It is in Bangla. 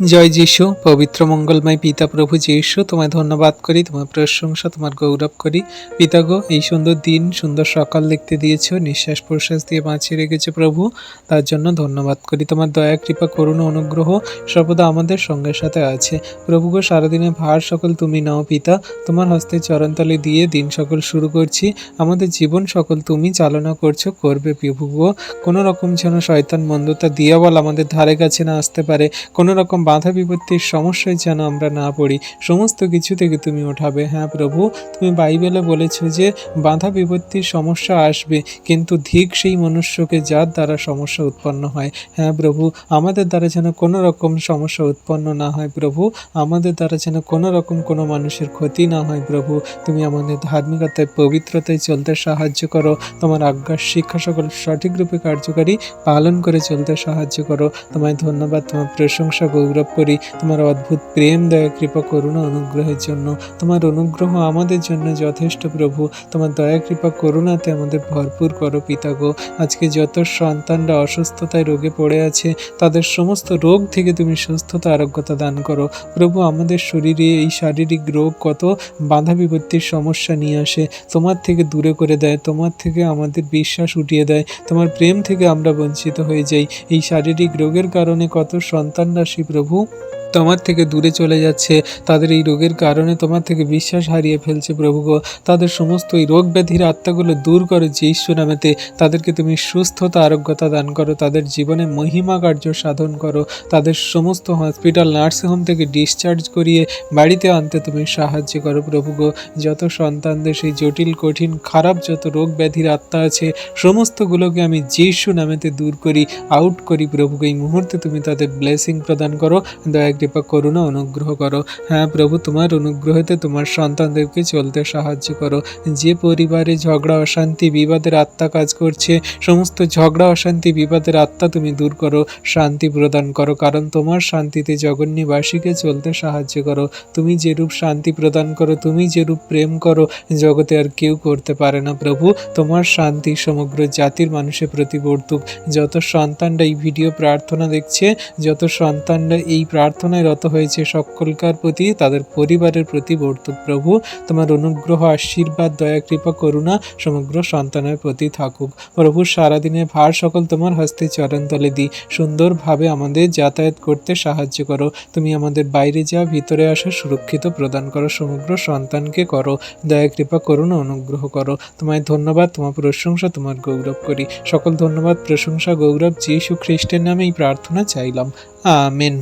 জয় যিশু। পবিত্র মঙ্গলময় পিতা প্রভু যিশু, তোমায় ধন্যবাদ করি, তোমার প্রশংসা, তোমার গৌরব করি। পিতা গো, এই সুন্দর দিন, সুন্দর সকাল দেখতে দিয়েছো, নিঃশ্বাস প্রশ্বাস দিয়ে বাঁচিয়ে রেখেছো প্রভু, তার জন্য ধন্যবাদ করি। তোমার দয়া, কৃপা, করুণা, অনুগ্রহ সর্বদা আমাদের সঙ্গে সাথে আছে। প্রভু গো, সারাদিনের ভার সকল তুমি নাও পিতা। তোমার হস্তে চরণতলে দিয়ে দিন সকল শুরু করছি। আমাদের জীবন সকল তুমি চালনা করছো, করবে প্রভু গো। কোনো রকম যেন শয়তান মন্দতা দিয়াবল আমাদের ধারে কাছে না আসতে পারে। কোনো রকম বাধা বিপত্তির সমস্যায় যেন আমরা না পড়ি, সমস্ত কিছু থেকে তুমি ওঠাবে। হ্যাঁ প্রভু, তুমি বাইবেলে বলেছো যে বাধা বিপত্তির সমস্যা আসবে, কিন্তু ধিক সেই মনুষ্যকে যার দ্বারা সমস্যা উৎপন্ন হয়। হ্যাঁ প্রভু, আমাদের দ্বারা যেন কোনো রকম সমস্যা উৎপন্ন না হয় প্রভু, আমাদের দ্বারা যেন কোনো রকম কোনো মানুষের ক্ষতি না হয় প্রভু। তুমি আমাদের ধার্মিকতায়, পবিত্রতায় চলতে সাহায্য করো। তোমার আজ্ঞার শিক্ষা সকল সঠিক রূপে কার্যকারী পালন করে চলতে সাহায্য করো। তোমায় ধন্যবাদ, তোমার প্রশংসা, গৌরব করি তোমার অদ্ভুত প্রেম, দয়া, কৃপা, করুণা, অনুগ্রহের জন্য। তোমার অনুগ্রহ আমাদের জন্য যথেষ্ট প্রভু। তোমার দয়া, কৃপা, করুণাতে আমাদের ভরপুর করো পিতা গো। আজকে যত সন্তানরা অসুস্থতায় রোগে পড়ে আছে, তাদের সমস্ত রোগ থেকে তুমি সুস্থতা, আরোগ্যতা দান করো প্রভু। আমাদের শরীরে এই শারীরিক রোগ কত বাধা বিপত্তির সমস্যা নিয়ে আসে, তোমার থেকে দূরে করে দেয়, তোমার থেকে আমাদের বিশ্বাস উঠিয়ে দেয়, তোমার প্রেম থেকে আমরা বঞ্চিত হয়ে যাই। এই শারীরিক রোগের কারণে কত সন্তানরা প্রভু তোমার থেকে দূরে চলে যাচ্ছে, তাদের এই রোগের কারণে তোমার থেকে বিশ্বাস হারিয়ে ফেলছে প্রভু গো। তাদের সমস্ত এই রোগ ব্যাধির আত্মাগুলো দূর করো যিশু নামেতে। তাদেরকে তুমি সুস্থতা, আরোগ্যতা দান করো, তাদের জীবনে মহিমা কার্য সাধন করো। তাদের সমস্ত হসপিটাল, নার্সিংহোম থেকে ডিসচার্জ করিয়ে বাড়িতে আনতে তুমি সাহায্য করো প্রভু গো। যত সন্তানদের সেই জটিল, কঠিন, খারাপ যত রোগ ব্যাধির আত্মা আছে, সমস্তগুলোকে আমি যিশু নামেতে দূর করি, আউট করি প্রভু। এই মুহূর্তে তুমি তাদের ব্লেসিং প্রদান করো, দয়া, কৃপা, করুণা, অনুগ্রহ করো। হ্যাঁ প্রভু, তোমার অনুগ্রহতে তোমার সন্তানদেরকে চলতে সাহায্য করো। যে পরিবারে ঝগড়া, অশান্তি, বিবাদের আত্মা কাজ করছে, সমস্ত ঝগড়া, অশান্তি, বিবাদের আত্মা তুমি দূর করো, শান্তি প্রদান করো, কারণ তোমার শান্তিতে জগন্নিবাসীকে চলতে সাহায্য করো। তুমি যেরূপ শান্তি প্রদান করো, তুমি যেরূপ প্রেম করো, জগতে আর কেউ করতে পারে না প্রভু। তোমার শান্তি সমগ্র জাতির মানুষের প্রতি বর্তুক। যত সন্তানরা এই ভিডিও প্রার্থনা দেখছে, যত সন্তানরা এই প্রার্থনায় রত হয়েছে, সকলকার প্রতি, তাদের পরিবারের প্রতি বর্তুক প্রভু। তোমার অনুগ্রহ, আশীর্বাদ, দয়া, কৃপা, করুণা সমগ্র সন্তানের প্রতি থাকুক প্রভু। সারাদিনের ভার সকল তোমার হস্তে চরণতলে দিই। সুন্দরভাবে আমাদের যাতায়াত করতে সাহায্য করো। তুমি আমাদের বাইরে যাও, ভিতরে আসো, সুরক্ষিত প্রদান করো, সমগ্র সন্তানকে করো, দয়া, কৃপা, করুণা, অনুগ্রহ করো। তোমায় ধন্যবাদ, তোমার প্রশংসা, তোমার গৌরব করি। সকল ধন্যবাদ, প্রশংসা, গৌরব যিশু খ্রিস্টের নামে এই প্রার্থনা চাইলাম, আমেন।